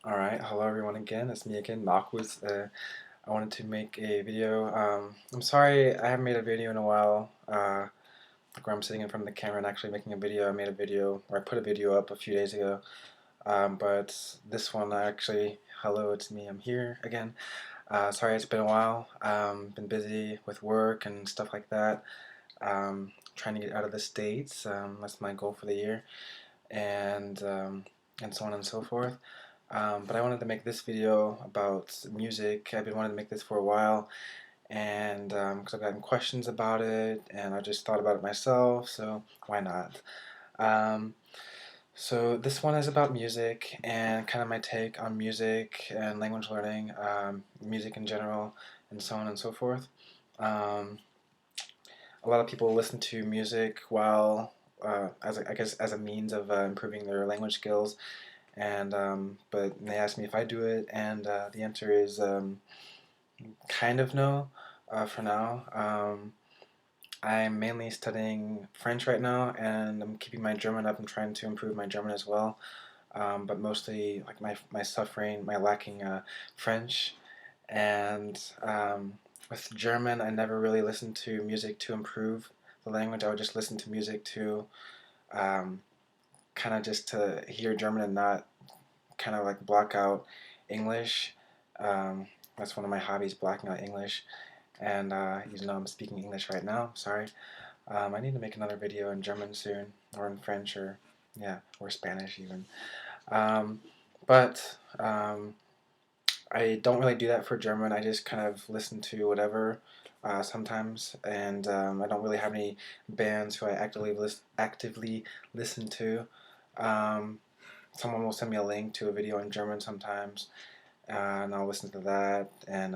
Alright, hello everyone again. It's me again, Knockwood. I wanted to make a video. I'm sorry I haven't made a video in a while. Like where I'm sitting in front of the camera and actually making a video. I made a video, or I put a video up a few days ago. But this one, hello, it's me. I'm here again. Sorry it's been a while. Been busy with work and stuff like that. Trying to get out of the States. That's my goal for the year. And so on and so forth. But I wanted to make this video about music. I've been wanting to make this for a while, and because I've gotten questions about it, and I just thought about it myself, so why not? Um, so this one is about music and kind of my take on music and language learning, music in general, and so on and so forth. Um, a lot of people listen to music while, I guess, as a means of improving their language skills. And but they asked me if I do it, and the answer is kind of no for now. I'm mainly studying French right now, and I'm keeping my German up. I'm trying to improve my German as well, but mostly like my suffering, my lacking French, and with German, I never really listened to music to improve the language. I would just listen to music to um, kind of just to hear German and not kind of like block out English. Um, that's one of my hobbies, blocking out English. And even though I'm speaking English right now, sorry, I need to make another video in German soon, or in French, or yeah, or Spanish even. Um, but I don't really do that for German. I just kind of listen to whatever sometimes, and I don't really have any bands who I actively listen to. Um, Someone will send me a link to a video in German sometimes, and I'll listen to that, and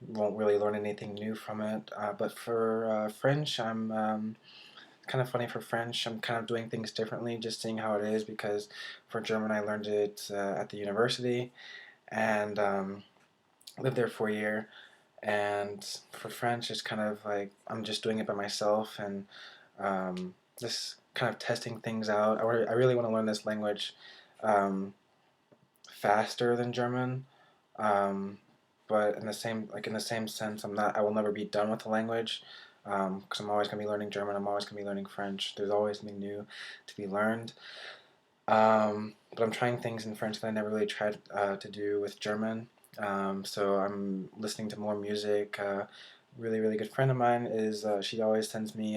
won't really learn anything new from it. But for French, I'm kind of funny for French. I'm kind of doing things differently, just seeing how it is, because for German, I learned it at the university and lived there for a year. And for French, it's kind of like I'm just doing it by myself and just kind of testing things out. I really want to learn this language um, faster than German, um, but in the same sense, I will never be done with the language because I'm always going to be learning German. I'm always going to be learning French. There's always something new to be learned. But I'm trying things in French that I never really tried to do with German. So I'm listening to more music. Really good friend of mine is she always sends me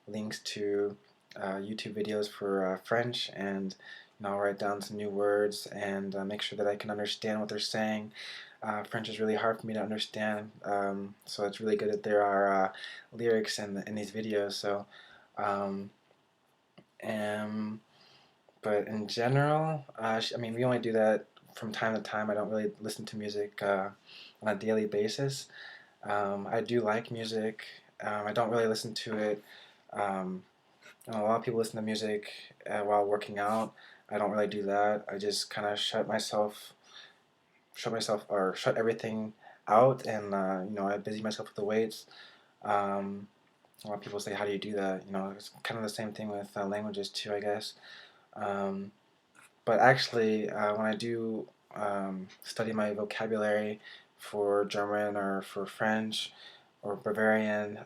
links to YouTube videos for French, and I'll write down some new words and make sure that I can understand what they're saying. French is really hard for me to understand, so it's really good that there are lyrics in these videos. So, um, and but in general, I mean, we only do that from time to time. I don't really listen to music on a daily basis. I do like music. I don't really listen to it. Um, a lot of people listen to music while working out. I don't really do that. I just kind of or shut everything out, and I busy myself with the weights. Um, a lot of people say, "How do you do that?" It's kind of the same thing with languages too, I guess. Um, But actually, when I do study my vocabulary for German or for French or Bavarian,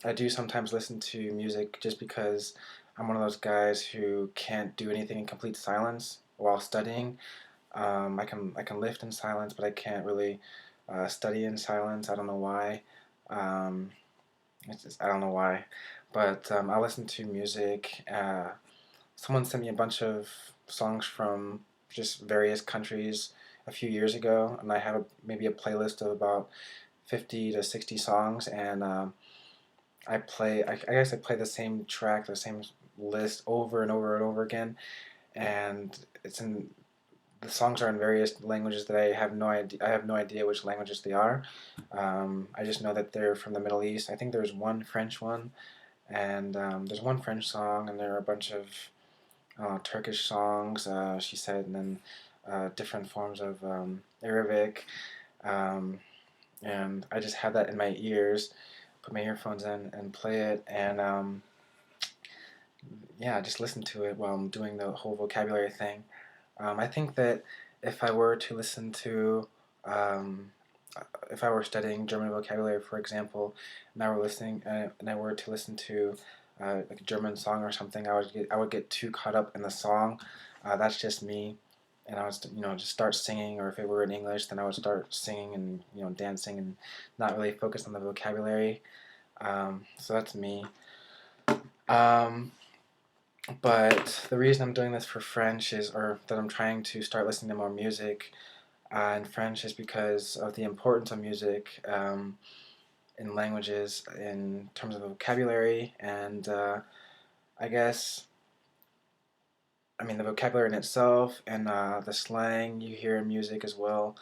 I do sometimes listen to music just because I'm one of those guys who can't do anything in complete silence while studying. I can lift in silence, but I can't really study in silence. I don't know why. Um, I don't know why, but I listen to music. Someone sent me a bunch of songs from just various countries a few years ago, and I have maybe a playlist of about 50 to 60 songs, and I guess I play the same track, the same list over and over and over again, and the songs are in various languages that I have no idea which languages they are. I just know that they're from the Middle East. I think there's one French one, and there's one French song, and there are a bunch of Turkish songs, she said, and then different forms of Arabic. Um, and I just have that in my ears, put my earphones in, and play it, and yeah, just listen to it while I'm doing the whole vocabulary thing. I think that if I were to listen to, um, if I were studying German vocabulary, for example, and I were to listen to like a German song or something, I would get too caught up in the song. That's just me, and I was just start singing. Or if it were in English, then I would start singing and dancing and not really focus on the vocabulary. So that's me. Um, but the reason I'm doing this for French or that I'm trying to start listening to more music in French is because of the importance of music in languages in terms of vocabulary and I guess the vocabulary in itself and the slang you hear in music as well.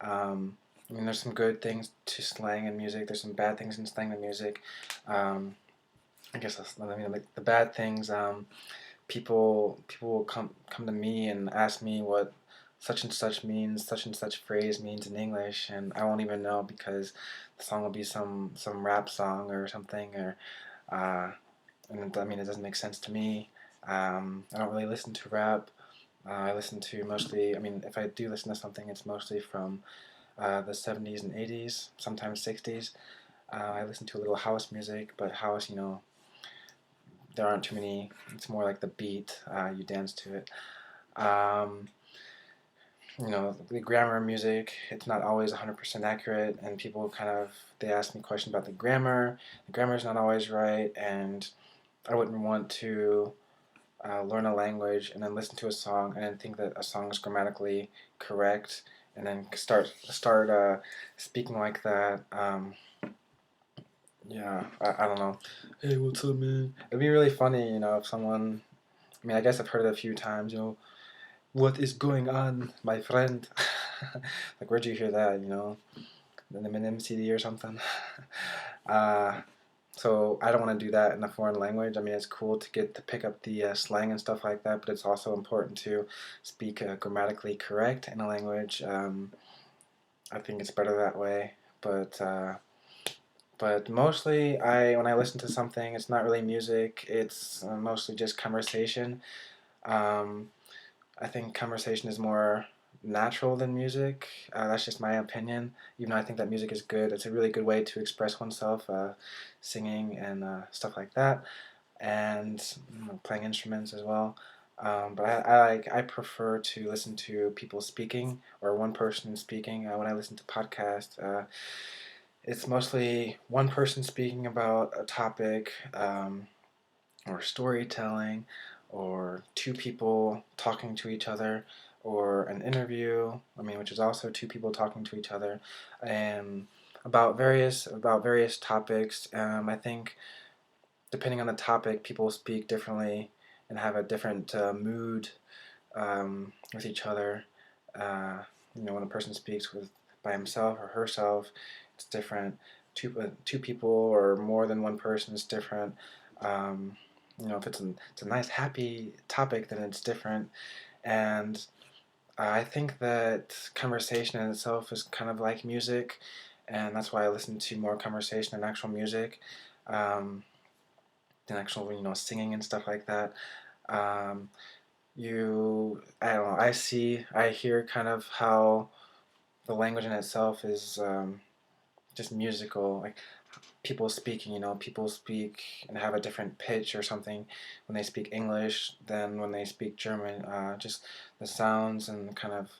There's some good things to slang and music. There's some bad things in slang and music. Um, I guess like the bad things. People will come to me and ask me what such and such means, such and such phrase means in English, and I won't even know because the song will be some rap song or something, or uh, and it doesn't make sense to me. I don't really listen to rap. I listen to mostly. If I do listen to something, it's mostly from the 70s and 80s, sometimes 60s. I listen to a little house music, but house, there aren't too many. It's more like the beat. You dance to it. Um, the grammar in music, it's not always 100% accurate, and people they ask me questions about the grammar. The grammar is not always right, and I wouldn't want to learn a language and then listen to a song and then think that a song is grammatically correct and then start speaking like that. Yeah, I don't know. Hey, what's up, man? It'd be really funny, if someone. I guess I've heard it a few times. What is going on, my friend? Like, where'd you hear that? In the Eminem CD or something. uh, so I don't want to do that in a foreign language. It's cool to get to pick up the slang and stuff like that, but it's also important to speak grammatically correct in a language. I think it's better that way. But mostly, when I listen to something, it's not really music. It's mostly just conversation. Um, I think conversation is more natural than music. That's just my opinion. Even though I think that music is good, it's a really good way to express oneself, singing and stuff like that, and playing instruments as well. But I prefer to listen to people speaking or one person speaking. When I listen to podcasts, it's mostly one person speaking about a topic. Or storytelling, or two people talking to each other, or an interview. Which is also two people talking to each other, and about various topics. I think depending on the topic, people speak differently and have a different mood with each other. When a person speaks by himself or herself, it's different. Two people or more than one person is different. Um, if it's a nice happy topic, then it's different. And I think that conversation in itself is kind of like music, and that's why I listen to more conversation than actual music, um, than actual singing and stuff like that. Um, I don't know. I hear kind of how the language in itself is just musical, like people speaking. People speak and have a different pitch or something when they speak English than when they speak German. Just the sounds and kind of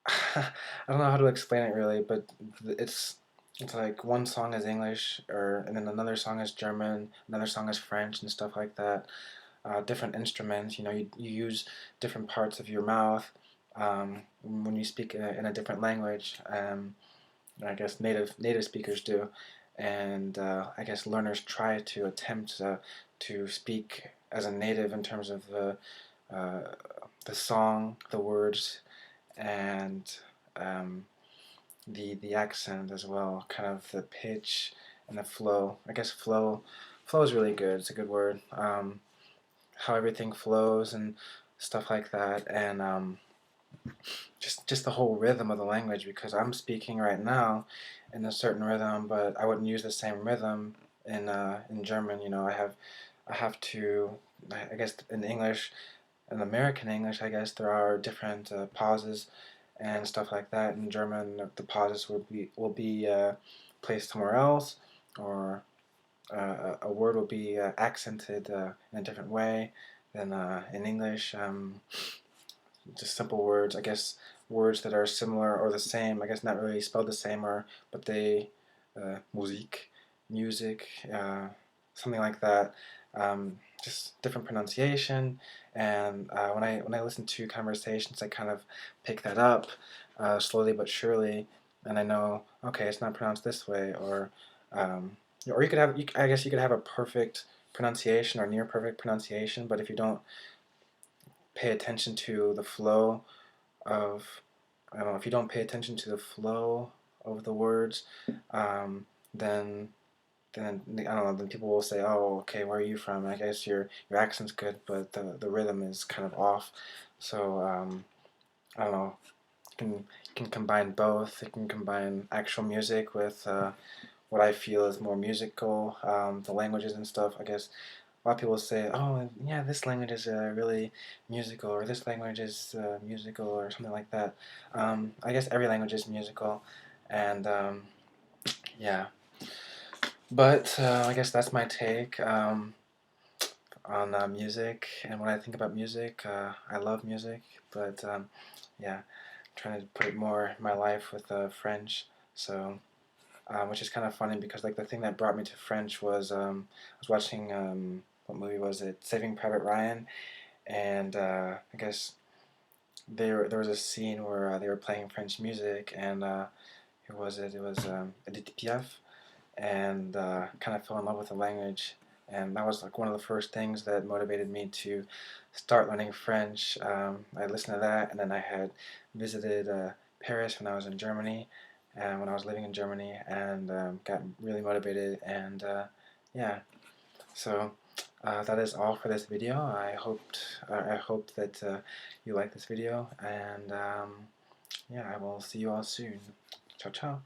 I don't know how to explain it really, but it's it's like one song is English, and then another song is German, another song is French and stuff like that. Different instruments, you use different parts of your mouth when you speak in a different language. I guess native speakers do, and I guess learners try to attempt to speak as a native in terms of uh, the song, the words, and um, the accent as well, kind of the pitch and the flow. I guess flow is really good. It's a good word. How everything flows and stuff like that, and just the whole rhythm of the language. Because I'm speaking right now in a certain rhythm, but I wouldn't use the same rhythm in German. I have to. I guess in English in American English, I guess there are different pauses and stuff like that. In German, the pauses will be placed somewhere else, or a word will be accented in a different way than in English. Just simple words, I guess, words that are similar or the same, I guess not really spelled the same, or but they Musik, music, something like that. Just different pronunciation, and when I listen to conversations, I kind of pick that up slowly but surely, and I know, okay, it's not pronounced this way, um, or you could have, I guess you could have a perfect pronunciation or near perfect pronunciation, but if you don't pay attention to the flow of, I don't know, if you don't pay attention to the flow of the words, um, then I don't know. Then people will say, "Oh, okay, where are you from?" I guess your accent's good, but the rhythm is kind of off. So I don't know. You can combine both. You can combine actual music with what I feel is more musical, the languages and stuff. I guess a lot of people say, "Oh, yeah, this language is really musical," or "This language is musical," or something like that. I guess every language is musical, and yeah. But I guess that's my take on music. And when I think about music, I love music, but yeah, trying to put it more in my life with French. So, which is kind of funny because like the thing that brought me to French was I was watching what movie was it? Saving Private Ryan, and I guess there was a scene where they were playing French music, and who was it? It was Edith Piaf, and kind of fell in love with the language. And that was like one of the first things that motivated me to start learning French. I listened to that, and then I had visited Paris when I was in Germany, and when I was living in Germany, and got really motivated. And yeah, so that is all for this video. I hope that you like this video, and yeah, I will see you all soon. Ciao, ciao.